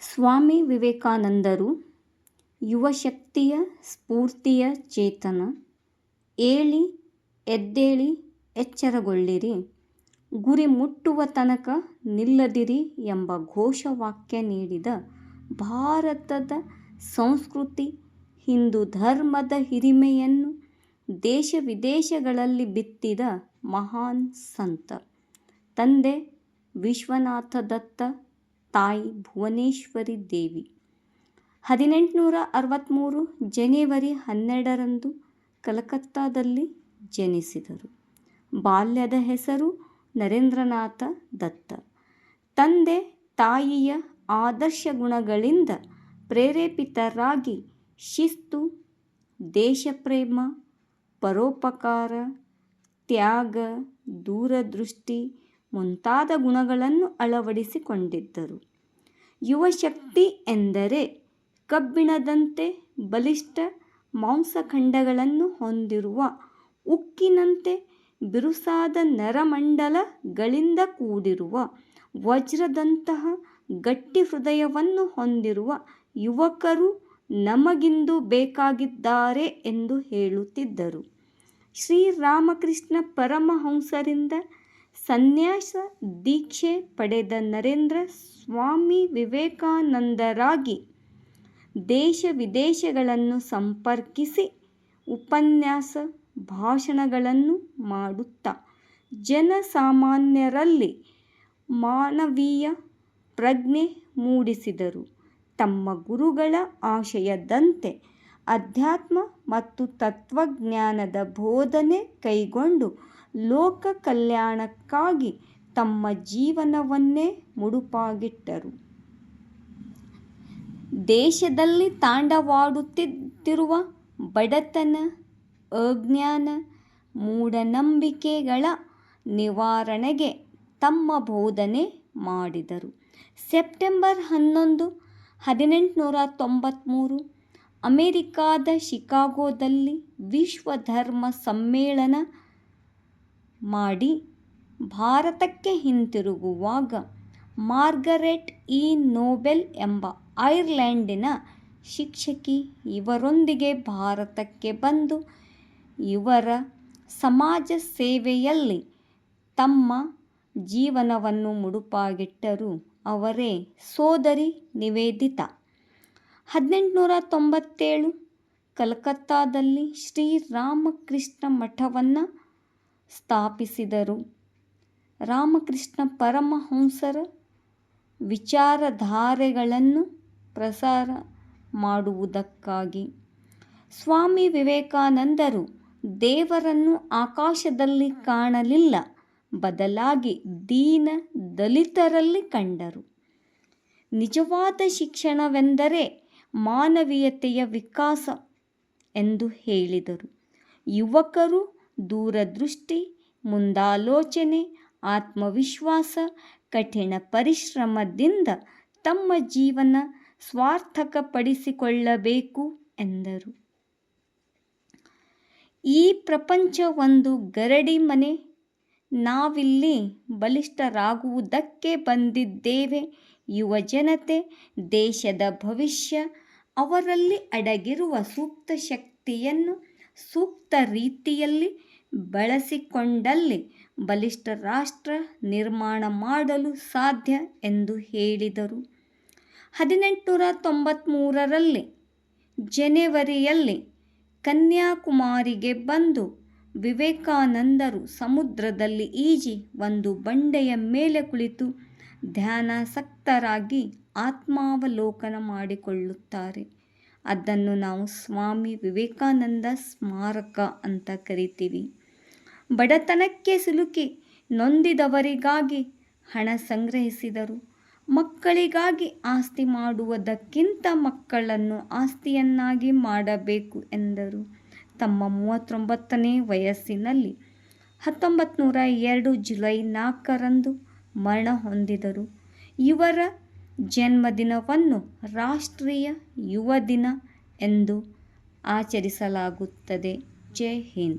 ಸ್ವಾಮಿ ವಿವೇಕಾನಂದರು ಯುವಶಕ್ತಿಯ ಸ್ಫೂರ್ತಿಯ ಚೇತನ. ಏಳಿ ಎದ್ದೇಳಿ ಎಚ್ಚರಗೊಳ್ಳಿರಿ, ಗುರಿ ಮುಟ್ಟುವ ತನಕ ನಿಲ್ಲದಿರಿ ಎಂಬ ಘೋಷವಾಕ್ಯ ನೀಡಿದ ಭಾರತದ ಸಂಸ್ಕೃತಿ, ಹಿಂದೂ ಧರ್ಮದ ಹಿರಿಮೆಯನ್ನು ದೇಶ ವಿದೇಶಗಳಲ್ಲಿ ಬಿತ್ತಿದ ಮಹಾನ್ ಸಂತ. ತಂದೆ ವಿಶ್ವನಾಥ ದತ್ತ, ತಾಯಿ ಭುವನೇಶ್ವರಿ ದೇವಿ. 1863 ಜನವರಿ 12ರಂದು ಕಲಕತ್ತಾದಲ್ಲಿ ಜನಿಸಿದರು. ಬಾಲ್ಯದ ಹೆಸರು ನರೇಂದ್ರನಾಥ ದತ್ತ. ತಂದೆ ತಾಯಿಯ ಆದರ್ಶ ಗುಣಗಳಿಂದ ಪ್ರೇರೇಪಿತರಾಗಿ ಶಿಸ್ತು, ದೇಶಪ್ರೇಮ, ಪರೋಪಕಾರ, ತ್ಯಾಗ, ದೂರದೃಷ್ಟಿ ಮುಂತಾದ ಗುಣಗಳನ್ನು ಅಳವಡಿಸಿಕೊಂಡಿದ್ದರು. ಯುವಶಕ್ತಿ ಎಂದರೆ ಕಬ್ಬಿಣದಂತೆ ಬಲಿಷ್ಠ ಮಾಂಸಖಂಡಗಳನ್ನು ಹೊಂದಿರುವ, ಉಕ್ಕಿನಂತೆ ಬಿರುಸಾದ ನರಮಂಡಲಗಳಿಂದ ಕೂಡಿರುವ, ವಜ್ರದಂತಹ ಗಟ್ಟಿ ಹೃದಯವನ್ನು ಹೊಂದಿರುವ ಯುವಕರು ನಮಗಿಂದು ಬೇಕಾಗಿದ್ದಾರೆ ಎಂದು ಹೇಳುತ್ತಿದ್ದರು. ಶ್ರೀರಾಮಕೃಷ್ಣ ಪರಮಹಂಸರಿಂದ ಸನ್ಯಾಸ ದೀಕ್ಷೆ ಪಡೆದ ನರೇಂದ್ರ ಸ್ವಾಮಿ ವಿವೇಕಾನಂದರಾಗಿ ದೇಶ ವಿದೇಶಗಳನ್ನು ಸಂಪರ್ಕಿಸಿ ಉಪನ್ಯಾಸ, ಭಾಷಣಗಳನ್ನು ಮಾಡುತ್ತಾ ಜನಸಾಮಾನ್ಯರಲ್ಲಿ ಮಾನವೀಯ ಪ್ರಜ್ಞೆ ಮೂಡಿಸಿದರು. ತಮ್ಮ ಗುರುಗಳ ಆಶಯದಂತೆ ಅಧ್ಯಾತ್ಮ ಮತ್ತು ತತ್ವಜ್ಞಾನದ ಬೋಧನೆ ಕೈಗೊಂಡು ಲೋಕ ಕಲ್ಯಾಣಕ್ಕಾಗಿ ತಮ್ಮ ಜೀವನವನ್ನೇ ಮುಡುಪಾಗಿಟ್ಟರು. ದೇಶದಲ್ಲಿ ತಾಂಡವವಾಡುತ್ತಿರುವ ಬಡತನ, ಅಜ್ಞಾನ, ಮೂಢನಂಬಿಕೆಗಳ ನಿವಾರಣೆಗೆ ತಮ್ಮ ಬೋಧನೆ ಮಾಡಿದರು. ಸೆಪ್ಟೆಂಬರ್ 11, 1893 ಅಮೆರಿಕಾದ ಶಿಕಾಗೋದಲ್ಲಿ ವಿಶ್ವ ಧರ್ಮ ಸಮ್ಮೇಳನ ಮಾಡಿ ಭಾರತಕ್ಕೆ ಹಿಂತಿರುಗುವಾಗ ಮಾರ್ಗರೆಟ್ ಇ. ನೋಬೆಲ್ ಎಂಬ ಐರ್ಲೆಂಡಿನ ಶಿಕ್ಷಕಿ ಇವರೊಂದಿಗೆ ಭಾರತಕ್ಕೆ ಬಂದು ಇವರ ಸಮಾಜ ಸೇವೆಯಲ್ಲಿ ತಮ್ಮ ಜೀವನವನ್ನು ಮುಡುಪಾಗಿಟ್ಟರು. ಅವರೇ ಸೋದರಿ ನಿವೇದಿತಾ. 1897 ಕಲಕತ್ತಾದಲ್ಲಿ ಶ್ರೀರಾಮಕೃಷ್ಣ ಮಠವನ್ನು ಸ್ಥಾಪಿಸಿದರು. ರಾಮಕೃಷ್ಣ ಪರಮಹಂಸರ ವಿಚಾರಧಾರೆಗಳನ್ನು ಪ್ರಸಾರ ಮಾಡುವುದಕ್ಕಾಗಿ. ಸ್ವಾಮಿ ವಿವೇಕಾನಂದರು ದೇವರನ್ನು ಆಕಾಶದಲ್ಲಿ ಕಾಣಲಿಲ್ಲ, ಬದಲಾಗಿ ದೀನ ದಲಿತರಲ್ಲಿ ಕಂಡರು. ನಿಜವಾದ ಶಿಕ್ಷಣವೆಂದರೆ ಮಾನವೀಯತೆಯ ವಿಕಾಸ ಎಂದು ಹೇಳಿದರು. ಯುವಕರು ದೂರದೃಷ್ಟಿ, ಮುಂದಾಲೋಚನೆ, ಆತ್ಮವಿಶ್ವಾಸ, ಕಠಿಣ ಪರಿಶ್ರಮದಿಂದ ತಮ್ಮ ಜೀವನ ಸಾರ್ಥಕಪಡಿಸಿಕೊಳ್ಳಬೇಕು ಎಂದರು. ಈ ಪ್ರಪಂಚ ಒಂದು ಗರಡಿ ಮನೆ. ನಾವಿಲ್ಲಿ ಬಲಿಷ್ಠರಾಗುವುದಕ್ಕೆ ಬಂದಿದ್ದೇವೆ. ಯುವಜನತೆ ದೇಶದ ಭವಿಷ್ಯ. ಅವರಲ್ಲಿ ಅಡಗಿರುವ ಸೂಕ್ತ ಶಕ್ತಿಯನ್ನು ಸೂಕ್ತ ರೀತಿಯಲ್ಲಿ ಬಳಸಿಕೊಂಡಲ್ಲಿ ಬಲಿಷ್ಠ ರಾಷ್ಟ್ರ ನಿರ್ಮಾಣ ಮಾಡಲು ಸಾಧ್ಯ ಎಂದು ಹೇಳಿದರು. 1893ರಲ್ಲಿ ಜನವರಿಯಲ್ಲಿ ಕನ್ಯಾಕುಮಾರಿಗೆ ಬಂದು ವಿವೇಕಾನಂದರು ಸಮುದ್ರದಲ್ಲಿ ಈಜಿ ಒಂದು ಬಂಡೆಯ ಮೇಲೆ ಕುಳಿತು ಧ್ಯಾನಾಸಕ್ತರಾಗಿ ಆತ್ಮಾವಲೋಕನ ಮಾಡಿಕೊಳ್ಳುತ್ತಾರೆ. ಅದನ್ನು ನಾವು ಸ್ವಾಮಿ ವಿವೇಕಾನಂದ ಸ್ಮಾರಕ ಅಂತ ಕರಿತೀವಿ. ಬಡತನಕ್ಕೆ ಸಿಲುಕಿ ನೊಂದಿದವರಿಗಾಗಿ ಹಣ ಸಂಗ್ರಹಿಸಿದರು. ಮಕ್ಕಳಿಗಾಗಿ ಆಸ್ತಿ ಮಾಡುವುದಕ್ಕಿಂತ ಮಕ್ಕಳನ್ನು ಆಸ್ತಿಯನ್ನಾಗಿ ಮಾಡಬೇಕು ಎಂದರು. ತಮ್ಮ 39ನೇ ವಯಸ್ಸಿನಲ್ಲಿ 1902 ಜುಲೈ 4ರಂದು ಮರಣ ಹೊಂದಿದರು. ಇವರ ಜನ್ಮದಿನವನ್ನು ರಾಷ್ಟ್ರೀಯ ಯುವ ದಿನ ಎಂದು ಆಚರಿಸಲಾಗುತ್ತದೆ. ಜೈ ಹಿಂದ್.